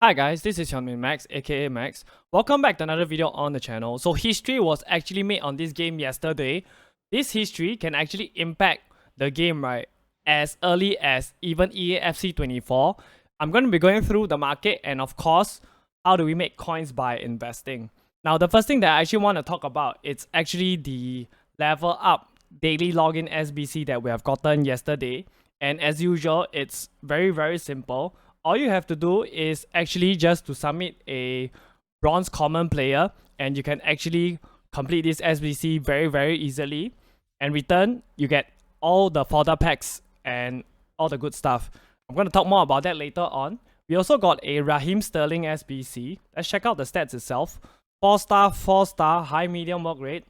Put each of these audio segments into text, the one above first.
Hi guys, this is Hyunmin Max aka Max. Welcome back to another video on the channel. So history was actually made on this game yesterday. This history can actually impact the game, right, as early as even EAFC 24. I'm going to be going through the market and of course, how do we make coins by investing. Now the first thing that I actually want to talk about, it's actually the level up daily login SBC that we have gotten yesterday. And as usual, it's very simple. All you have to do is actually just to submit a bronze common player and you can actually complete this SBC very easily. And return, you get all the fodder packs and all the good stuff. I'm going to talk more about that later on. We also got a Raheem Sterling SBC. Let's check out the stats itself. 4-star, 4-star, high medium work rate.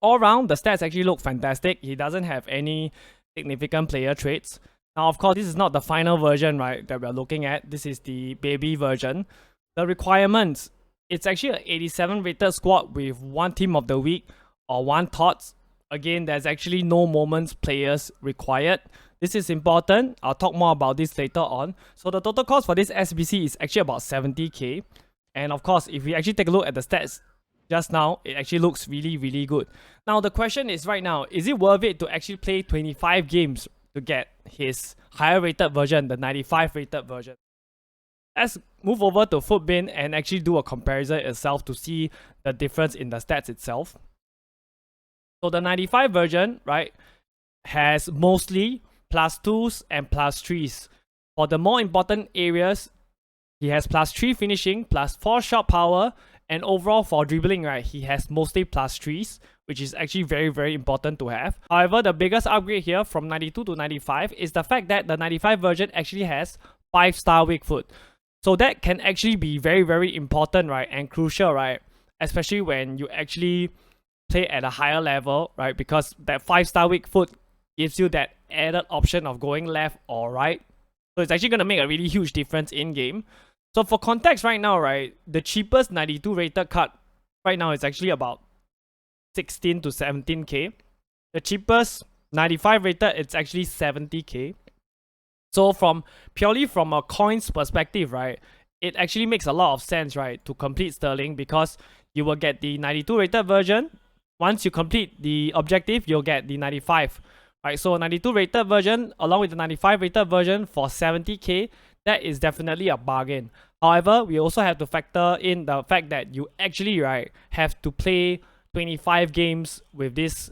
All around, the stats actually look fantastic. He doesn't have any significant player traits. Now, of course, this is not the final version, right, that we're looking at. This is the baby version. The requirements, it's actually an 87 rated squad with 1 team of the week or 1 TOTS. Again, there's actually no moments players required. This is important. I'll talk more about this later on. So the total cost for this SBC is actually about 70k. And of course, if we actually take a look at the stats just now, it actually looks really good. Now, the question is right now, is it worth it to actually play 25 games to get his higher rated version, the 95 rated version? Let's move over to Footbin and actually do a comparison itself to see the difference in the stats itself. So the 95 version, right, has mostly +2s and +3s. For the more important areas, he has +3 finishing, +4 shot power, and overall for dribbling, right, he has mostly +3s, which is actually very important to have. However, the biggest upgrade here from 92 to 95 is the fact that the 95 version actually has 5-star weak foot. So that can actually be very important, right, and crucial, right, especially when you actually play at a higher level, right, because that 5-star weak foot gives you that added option of going left or right. So it's actually going to make a really huge difference in game. So for context right now, right, the cheapest 92 rated card right now is actually about 16 to 17k. The cheapest 95 rated, it's actually 70k. So purely from a coins perspective, right, it actually makes a lot of sense, right, to complete Sterling, because you will get the 92 rated version. Once you complete the objective, you'll get the 95. Right, so 92 rated version along with the 95 rated version for 70k, that is definitely a bargain. However, we also have to factor in the fact that you actually, right, have to play 25 games with this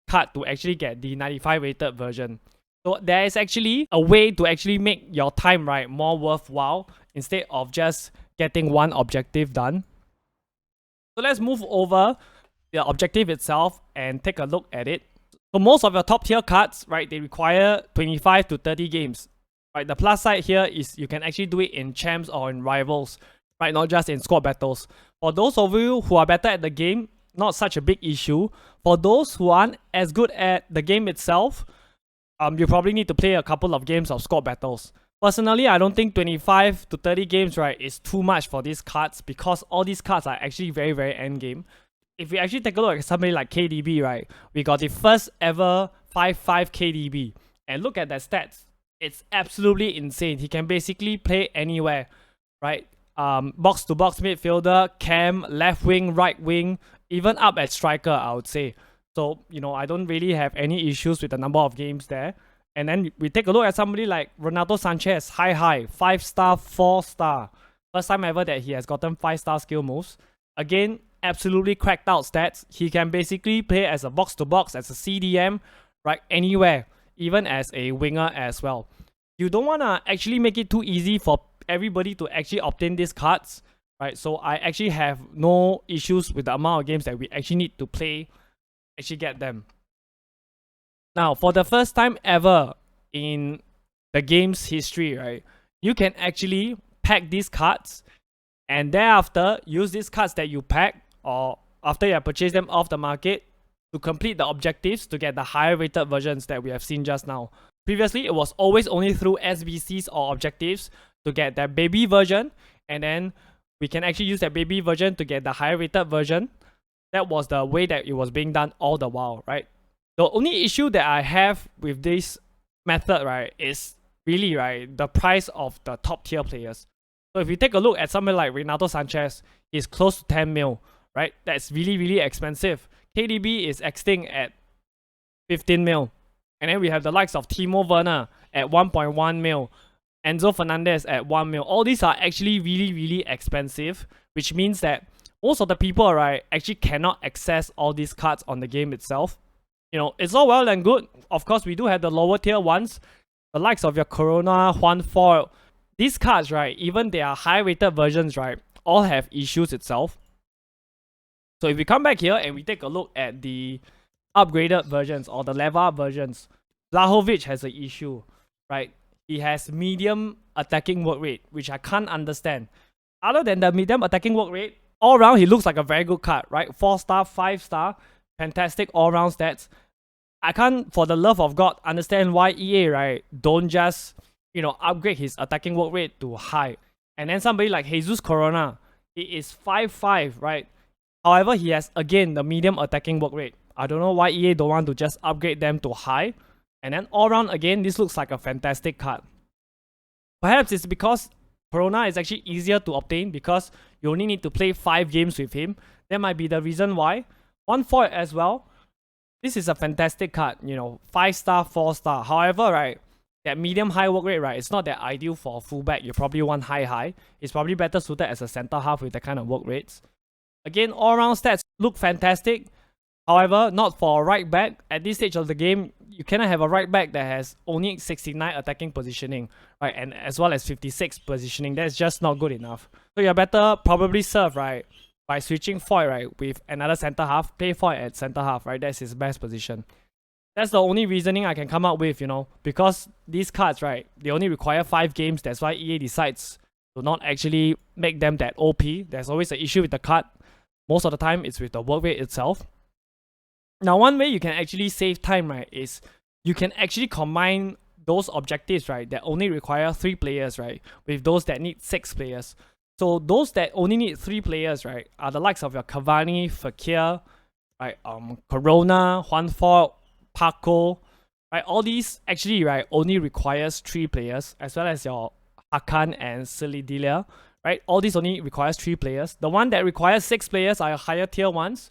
card to actually get the 95 rated version. So there is actually a way to actually make your time, right, more worthwhile instead of just getting one objective done. So let's move over the objective itself and take a look at it. So most of your top tier cards, right, they require 25 to 30 games. Right, the plus side here is you can actually do it in champs or in rivals, right, not just in squad battles. For those of you who are better at the game, not such a big issue. For those who aren't as good at the game itself, you probably need to play a couple of games of squad battles. Personally, I don't think 25 to 30 games, right, is too much for these cards, because all these cards are actually very end game. If we actually take a look at somebody like KDB, right, we got the first ever 5-5 KDB. And look at that stats. It's absolutely insane. He can basically play anywhere, right? Box to box midfielder, cam, left wing, right wing, even up at striker, I would say. So, you know, I don't really have any issues with the number of games there. And then we take a look at somebody like Renato Sanchez, high, 5-star, 4-star. First time ever that he has gotten 5-star skill moves. Again, absolutely cracked out stats. He can basically play as a box to box, as a CDM, right, anywhere, even as a winger as well. You don't want to actually make it too easy for everybody to actually obtain these cards, right? So I actually have no issues with the amount of games that we actually need to play, actually get them. Now, for the first time ever in the game's history, right, you can actually pack these cards and thereafter use these cards that you pack, or after you have purchased them off the market, to complete the objectives to get the higher rated versions that we have seen just now. Previously, it was always only through SBCs or objectives to get that baby version, and then we can actually use that baby version to get the higher rated version. That was the way that it was being done all the while, right? The only issue that I have with this method, right, is really, right, the price of the top tier players. So if you take a look at somebody like Renato Sanchez, he's close to 10 mil, right? That's really, really expensive. KDB is exiting at 15 mil. And then we have the likes of Timo Werner at 1.1 mil. Enzo Fernandez at 1 mil. All these are actually really, really expensive, which means that most of the people, right, actually cannot access all these cards on the game itself. You know, it's all well and good. Of course, we do have the lower tier ones, the likes of your Corona, Juan Foil. These cards, right, even they are high rated versions, right, all have issues itself. So if we come back here and we take a look at the upgraded versions or the level up versions, Vlahovic has an issue, right? He has medium attacking work rate, which I can't understand. Other than the medium attacking work rate, all around he looks like a very good card, right? 4-star, 5-star, fantastic all-round stats. I can't, for the love of God, understand why EA, right, don't just, you know, upgrade his attacking work rate to high. And then somebody like Jesus Corona, he is 5-5, right? However, he has, again, the medium attacking work rate. I don't know why EA don't want to just upgrade them to high. And then all around, again, this looks like a fantastic card. Perhaps it's because Corona is actually easier to obtain because you only need to play 5 games with him. That might be the reason why. One for it as well. This is a fantastic card, you know, 5-star, 4-star. However, right, that medium high work rate, right, it's not that ideal for a fullback. You probably want high. It's probably better suited as a center half with that kind of work rates. Again, all-round stats look fantastic. However, not for a right back. At this stage of the game, you cannot have a right back that has only 69 attacking positioning, right, and as well as 56 positioning. That's just not good enough. So you're better probably serve, right, by switching Foy, right, with another center half. Play Foy at center half, right? That's his best position. That's the only reasoning I can come up with, you know, because these cards, right, they only require 5 games. That's why EA decides to not actually make them that OP. There's always an issue with the card. Most of the time, it's with the work rate itself. Now, one way you can actually save time, right, is you can actually combine those objectives, right, that only require 3 players, right, with those that need 6 players. So those that only need 3 players, right, are the likes of your Cavani, Fekir, right, Corona, Juanfort, Paco, right. All these actually, right, only requires 3 players, as well as your Hakan and Silidilia, right. All these only requires 3 players. The one that requires 6 players are your higher tier ones.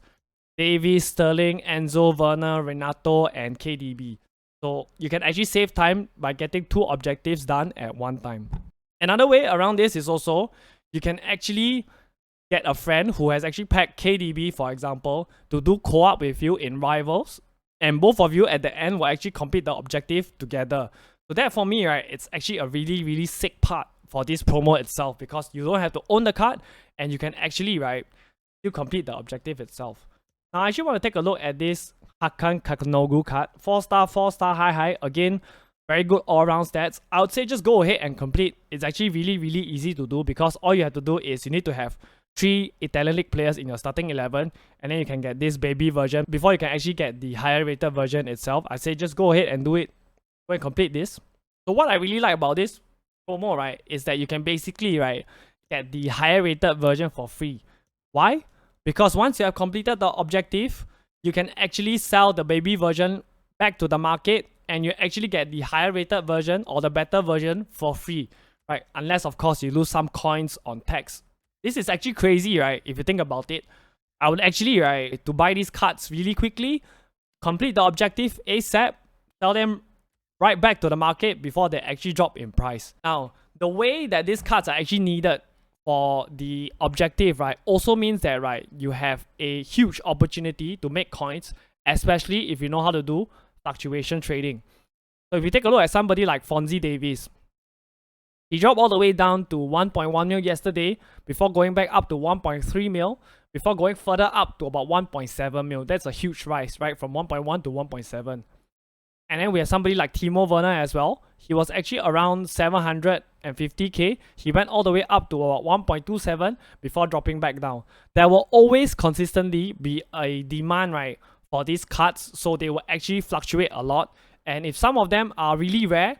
Davies, Sterling, Enzo, Werner, Renato, and KDB. So you can actually save time by getting 2 objectives done at one time. Another way around this is also, you can actually get a friend who has actually packed KDB, for example, to do co-op with you in Rivals. And both of you at the end will actually complete the objective together. So that for me, right, it's actually a really, really sick part for this promo itself, because you don't have to own the card and you can actually, right, still complete the objective itself. Now, I actually want to take a look at this Hakan Kakanogu card. 4-star, 4-star, high. Again, very good all-round stats. I would say just go ahead and complete. It's actually really, really easy to do, because all you have to do is you need to have 3 Italian League players in your starting 11, and then you can get this baby version before you can actually get the higher rated version itself. I say just go ahead and do it. Go and complete this. So what I really like about this promo, right, is that you can basically, right, get the higher rated version for free. Why? Because once you have completed the objective, you can actually sell the baby version back to the market, and you actually get the higher rated version or the better version for free, right? Unless, of course, you lose some coins on tax. This is actually crazy, right? If you think about it, I would actually, right, to buy these cards really quickly, complete the objective ASAP, sell them right back to the market before they actually drop in price. Now, the way that these cards are actually needed for the objective, right, also means that, right, you have a huge opportunity to make coins, especially if you know how to do fluctuation trading. So if you take a look at somebody like Fonzie Davies, he dropped all the way down to 1.1 mil yesterday before going back up to 1.3 mil, before going further up to about 1.7 mil. That's a huge rise, right, from 1.1 to 1.7. And then we have somebody like Timo Werner as well. He was actually around 750k. He went all the way up to about 1.27 before dropping back down. There will always consistently be a demand, right, for these cards, so they will actually fluctuate a lot. And if some of them are really rare,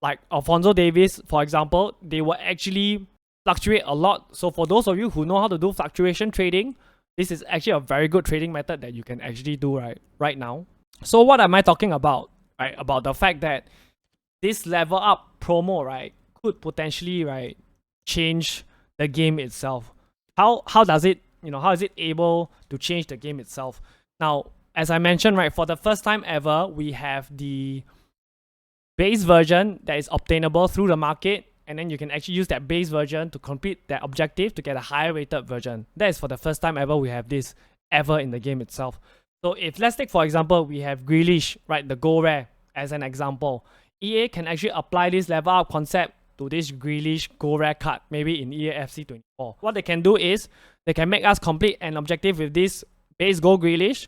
like Alphonso Davies, for example, they will actually fluctuate a lot. So for those of you who know how to do fluctuation trading, this is actually a very good trading method that you can actually do right now. So what am I talking about? Right, about the fact that this level up promo, right, could potentially, right, change the game itself. How does it, how is it able to change the game itself? Now, as I mentioned, right, for the first time ever, we have the base version that is obtainable through the market, and then you can actually use that base version to complete that objective to get a higher rated version. That is for the first time ever we have this ever in the game itself. So if, let's take for example, we have Grealish, right, the Go Rare as an example. EA can actually apply this level up concept to this Grealish Go Rare card, maybe in EA FC 24. What they can do is, they can make us complete an objective with this base Go Grealish.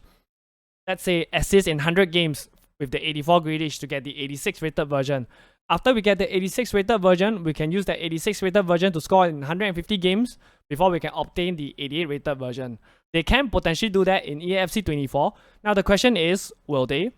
Let's say assist in 100 games with the 84 Grealish to get the 86 rated version. After we get the 86 rated version, we can use the 86 rated version to score in 150 games before we can obtain the 88 rated version. They can potentially do that in EAFC 24. Now the question is, will they?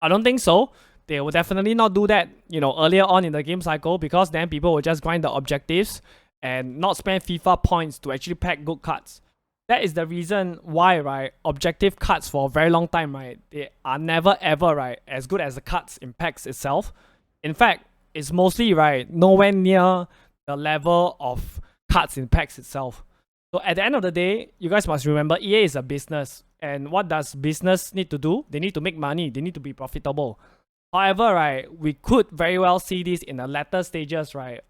I don't think so. They will definitely not do that, earlier on in the game cycle, because then people will just grind the objectives and not spend FIFA points to actually pack good cards. That is the reason why, right, objective cards for a very long time, right, they are never ever, right, as good as the cards in packs itself. In fact, it's mostly, right, nowhere near the level of cards in packs itself. So at the end of the day, you guys must remember, EA is a business. And what does business need to do? They need to make money. They need to be profitable. However, right, we could very well see this in the latter stages, right,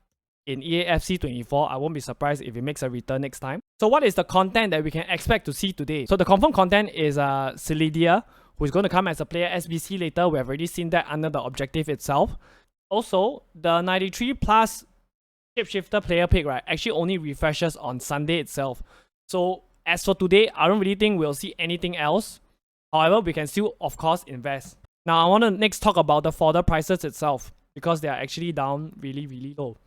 in EAFC 24. I won't be surprised if it makes a return next time. So what is the content that we can expect to see today? So the confirmed content is Celidia, who is going to come as a player SBC later. We have already seen that under the objective itself. Also, the 93 plus shapeshifter player pick, right, actually only refreshes on Sunday itself. So as for today, I don't really think we'll see anything else. However, we can still, of course, invest. Now, I want to next talk about the fodder prices itself, because they are actually down really, really low.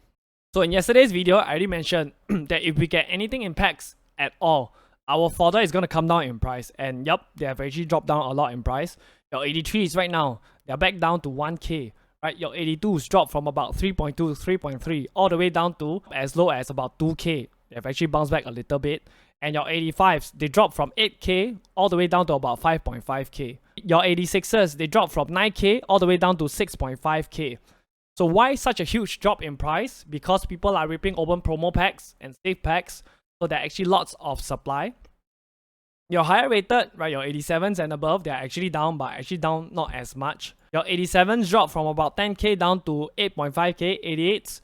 So in yesterday's video, I already mentioned that if we get anything in packs at all, our fodder is going to come down in price. And yup, they have actually dropped down a lot in price. Your 83s right now, they're back down to 1k. Right, your 82s dropped from about 3.2 to 3.3 all the way down to as low as about 2k. They've actually bounced back a little bit. And your 85s, they dropped from 8k all the way down to about 5.5k. Your 86s, they dropped from 9k all the way down to 6.5k. So why such a huge drop in price? Because people are ripping open promo packs and save packs, so there are actually lots of supply. Your higher rated, right, your 87s and above, they are actually down, but actually down not as much. Your 87s dropped from about 10k down to 8.5k, 88s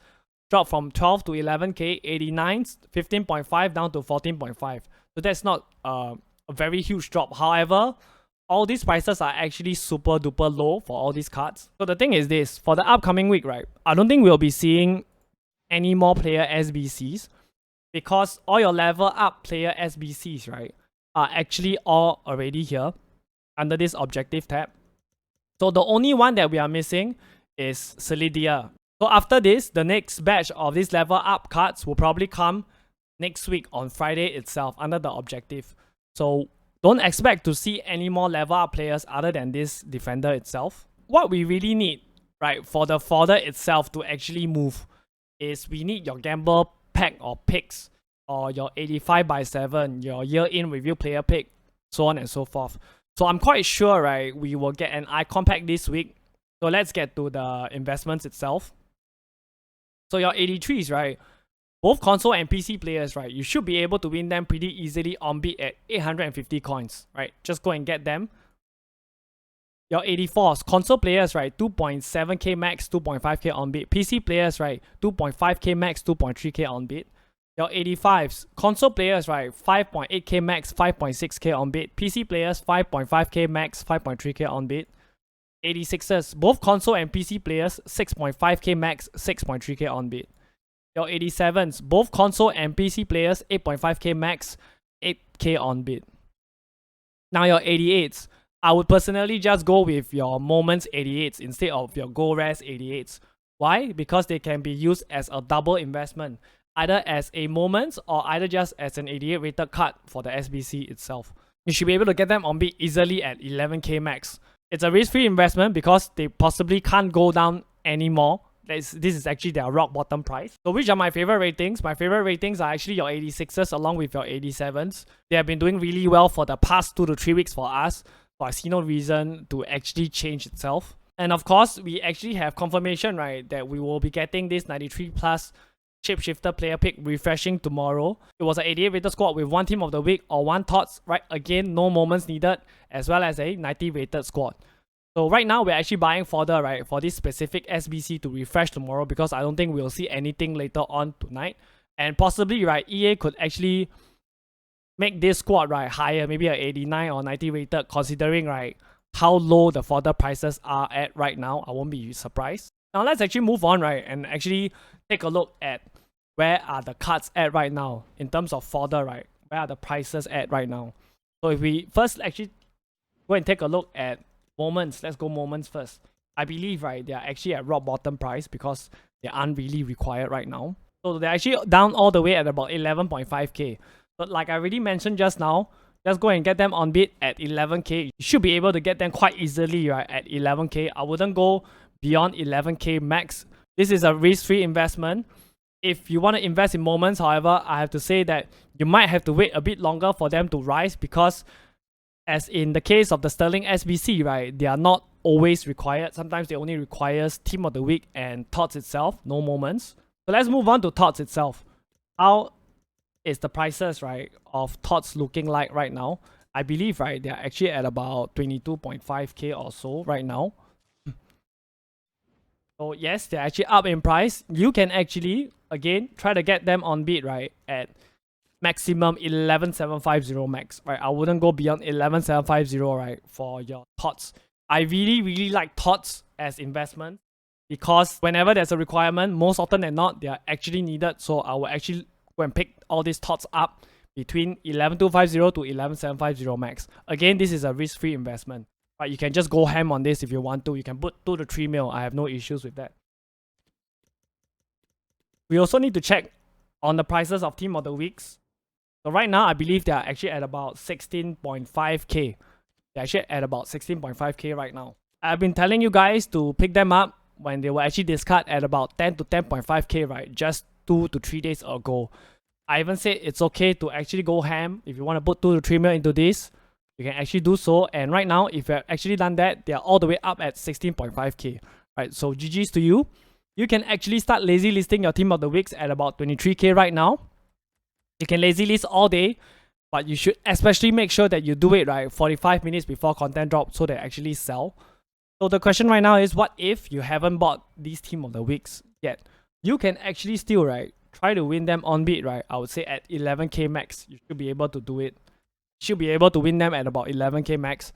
dropped from 12 to 11k, 89s 15.5 down to 14.5. So that's not a very huge drop. However, all these prices are actually super duper low for all these cards. So the thing is this, for the upcoming week, right, I don't think we'll be seeing any more player SBCs, because all your level up player SBCs, right, are actually all already here under this objective tab. So the only one that we are missing is Celidia. So after this, the next batch of these level up cards will probably come next week on Friday itself under the objective. So don't expect to see any more level up players other than this defender itself. What we really need, right, for the fodder itself to actually move is we need your gamble pack or picks, or your 85/7, your year-in review player pick, so on and so forth. So I'm quite sure, right, we will get an icon pack this week. So let's get to the investments itself. So your 83s, right, both console and PC players, right, you should be able to win them pretty easily on bid at 850 coins, right? Just go and get them. Your 84s, console players, right, 2.7k max, 2.5k on bid. PC players, right, 2.5k max, 2.3k on bid. Your 85s, console players, right, 5.8k max, 5.6k on bid. PC players, 5.5k max, 5.3k on bid. 86ers, both console and PC players, 6.5k max, 6.3k on bid. Your 87s, both console and PC players, 8.5k max, 8k on bid. Now your 88s, I would personally just go with your Moments 88s instead of your Go Res 88s. Why? Because they can be used as a double investment, either as a Moments or either just as an 88 rated card for the SBC itself. You should be able to get them on bid easily at 11k max. It's a risk-free investment because they possibly can't go down anymore. This is actually their rock bottom price. So which are my favorite ratings? My favorite ratings are actually your 86s along with your 87s. They have been doing really well for the past 2 to 3 weeks for us. So I see no reason to actually change itself. And of course, we actually have confirmation, right, that we will be getting this 93 plus shapeshifter player pick refreshing tomorrow. It was an 88 rated squad with 1 team of the week or 1 thoughts, right? Again, no moments needed, as well as a 90 rated squad. So right now, we're actually buying Fodder, right, for this specific SBC to refresh tomorrow, because I don't think we'll see anything later on tonight. And possibly, right, EA could actually make this squad, right, higher, maybe a 89 or 90 rated, considering, right, how low the Fodder prices are at right now. I won't be surprised. Now let's actually move on, right, and actually take a look at where are the cards at right now in terms of Fodder, right? Where are the prices at right now? So if we first actually go and take a look at moments, let's go moments first. I believe, right, they are actually at rock bottom price because they aren't really required right now. So they're actually down all the way at about 11.5k. But like I already mentioned just now, just go and get them on bid at 11k. You should be able to get them quite easily, right, at 11k. I wouldn't go beyond 11k max. This is a risk-free investment. If you want to invest in moments, however, I have to say that you might have to wait a bit longer for them to rise, because as in the case of the Sterling SBC, right, they are not always required. Sometimes they only requires team of the week and thoughts itself, no moments. So let's move on to thoughts itself. How is the prices, right, of thoughts looking like right now? I believe, right, they are actually at about 22.5k or so right now. So yes, they're actually up in price. You can actually, again, try to get them on bid, right, at maximum 11,750 max, right? I wouldn't go beyond 11,750, right, for your thoughts. I really like thoughts as investment, because whenever there's a requirement, most often than not, they are actually needed. So I will actually go and pick all these thoughts up between 11,250 to 11,750 max. Again, this is a risk-free investment. Right, you can just go ham on this if you want to. You can put 2 to 3 mil. I have no issues with that. We also need to check on the prices of team of the weeks. So right now, I believe they are actually at about 16.5k. They're actually at about 16.5k right now. I've been telling you guys to pick them up when they were actually discarded at about 10 to 10.5k, right? Just 2 to 3 days ago. I even said it's okay to actually go ham. If you want to put 2 to 3 mil into this, you can actually do so. And right now, if you've actually done that, they are all the way up at 16.5k. Right, so GG's to you. You can actually start lazy listing your team of the weeks at about 23k right now. You can lazy list all day, but you should especially make sure that you do it, right, 45 minutes before content drop, so they actually sell. So the question right now is, what if you haven't bought these team of the weeks yet? You can actually still, right, try to win them on bid, right? I would say at 11k max, you should be able to do it. Should be able to win them at about 11k max.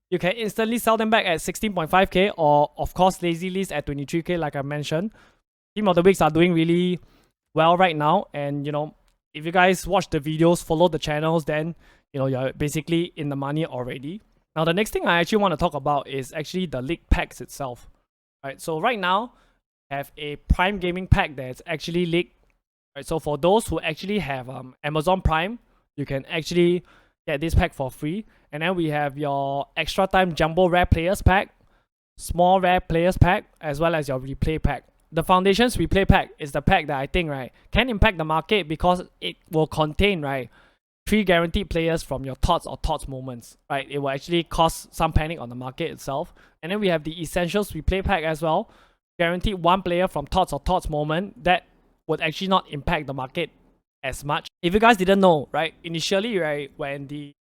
You can instantly sell them back at 16.5k, or of course lazy list at 23k like I mentioned. Team of the weeks are doing really well right now, and you know, if you guys watch the videos, follow the channels, then you know you're basically in the money already. Now the next thing I actually want to talk about is actually the league packs itself. Right, so right now I have a Prime Gaming pack that's actually leaked. Right, so for those who actually have Amazon Prime, you can actually get this pack for free. And then we have your extra time jumbo rare players pack, small rare players pack, as well as your replay pack. The Foundations replay pack is the pack that I think, right, can impact the market, because it will contain, right, 3 guaranteed players from your thoughts or thoughts moments. Right, it will actually cause some panic on the market itself. And then we have the Essentials replay pack as well, guaranteed 1 player from thoughts or thoughts moment that would actually not impact the market as much. If you guys didn't know, right, initially, right, when the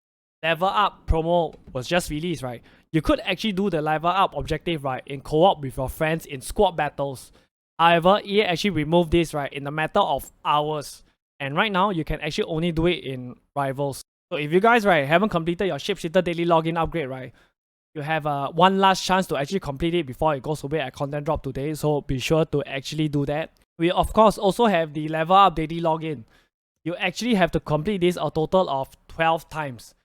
level up promo was just released, right, you could actually do the level up objective, right, in co-op with your friends in squad battles. However, EA actually removed this, right, in a matter of hours. And right now, you can actually only do it in rivals. So if you guys, right, haven't completed your Shapeshifter daily login upgrade, right, you have one last chance to actually complete it before it goes away at content drop today. So be sure to actually do that. We of course also have the level up daily login. You actually have to complete this a total of 12 times.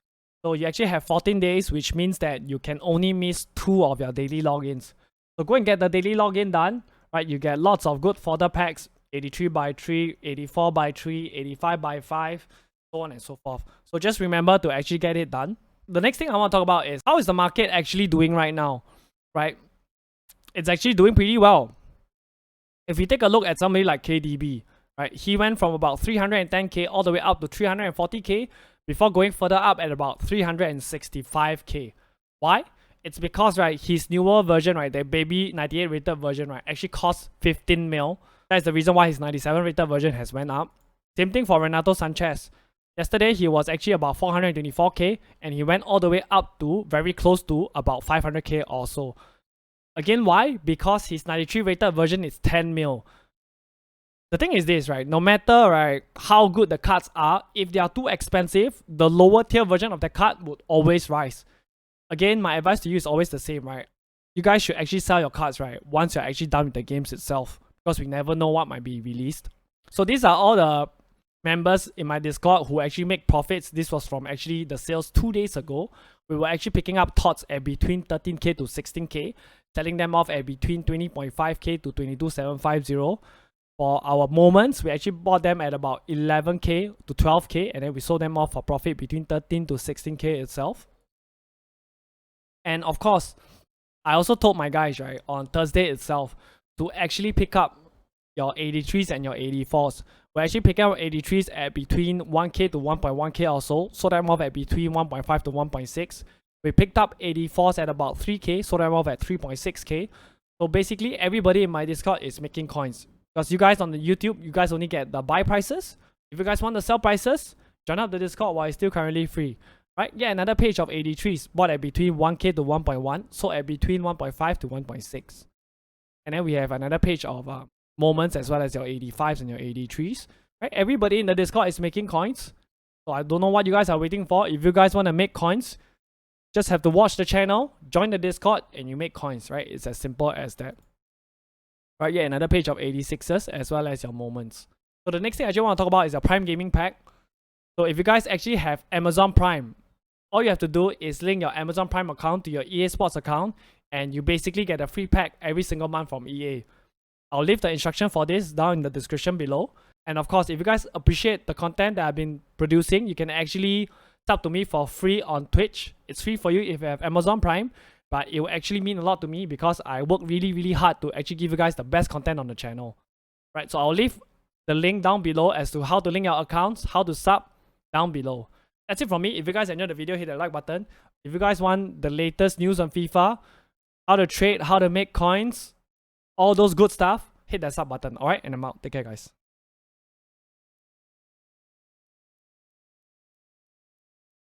So you actually have 14 days, which means that you can only miss 2 of your daily logins. So go and get the daily login done. Right, you get lots of good Fodder packs, 83 by 3, 84 by 3, 85 by 5, so on and so forth. So just remember to actually get it done. The next thing I want to talk about is, how is the market actually doing right now? Right, it's actually doing pretty well. If you take a look at somebody like KDB, right, he went from about 310k all the way up to 340k before going further up at about 365k. Why? It's because, right, his newer version, right, the baby 98 rated version, right, actually costs 15 mil. That's the reason why his 97 rated version has went up. Same thing for Renato Sanchez. Yesterday, he was actually about 424k, and he went all the way up to very close to about 500k or so. Again, why? Because his 93 rated version is 10 mil. The thing is this, right? No matter, right, how good the cards are, if they are too expensive, the lower tier version of the card would always rise. Again, my advice to you is always the same, right? You guys should actually sell your cards, right, once you're actually done with the games itself, because we never know what might be released. So these are all the members in my Discord who actually make profits. This was from actually the sales 2 days ago. We were actually picking up TOTS at between 13k to 16k, selling them off at between 20.5k to 22,750. For our moments, we actually bought them at about 11k to 12k, and then we sold them off for profit between 13 to 16k itself. And of course, I also told my guys, right, on Thursday itself to actually pick up your 83s and your 84s. We're actually picking up 83s at between 1k to 1.1k or so, sold them off at between 1.5 to 1.6. We picked up 84s at about 3k, sold them off at 3.6k. So basically, everybody in my Discord is making coins. Because you guys on the YouTube, you guys only get the buy prices. If you guys want the sell prices, join up the Discord while it's still currently free. Right? Yeah, another page of 83s bought at between 1k to 1.1, sold at between 1.5 to 1.6. And then we have another page of moments as well as your 85s and your 83s. Right? Everybody in the Discord is making coins. So I don't know what you guys are waiting for. If you guys want to make coins, just have to watch the channel, join the Discord, and you make coins. Right? It's as simple as that. Right, yeah, another page of 86s as well as your moments. So the next thing I just want to talk about is your Prime Gaming Pack. So if you guys actually have Amazon Prime, all you have to do is link your Amazon Prime account to your EA Sports account, and you basically get a free pack every single month from EA. I'll leave the instruction for this down in the description below. And of course, if you guys appreciate the content that I've been producing, you can actually sub to me for free on Twitch. It's free for you if you have Amazon Prime. But it will actually mean a lot to me because I work really hard to actually give you guys the best content on the channel. Right, so I'll leave the link down below as to how to link your accounts, how to sub down below. That's it from me. If you guys enjoyed the video, hit the like button. If you guys want the latest news on FIFA, how to trade, how to make coins, all those good stuff, hit that sub button. Alright, and I'm out. Take care, guys.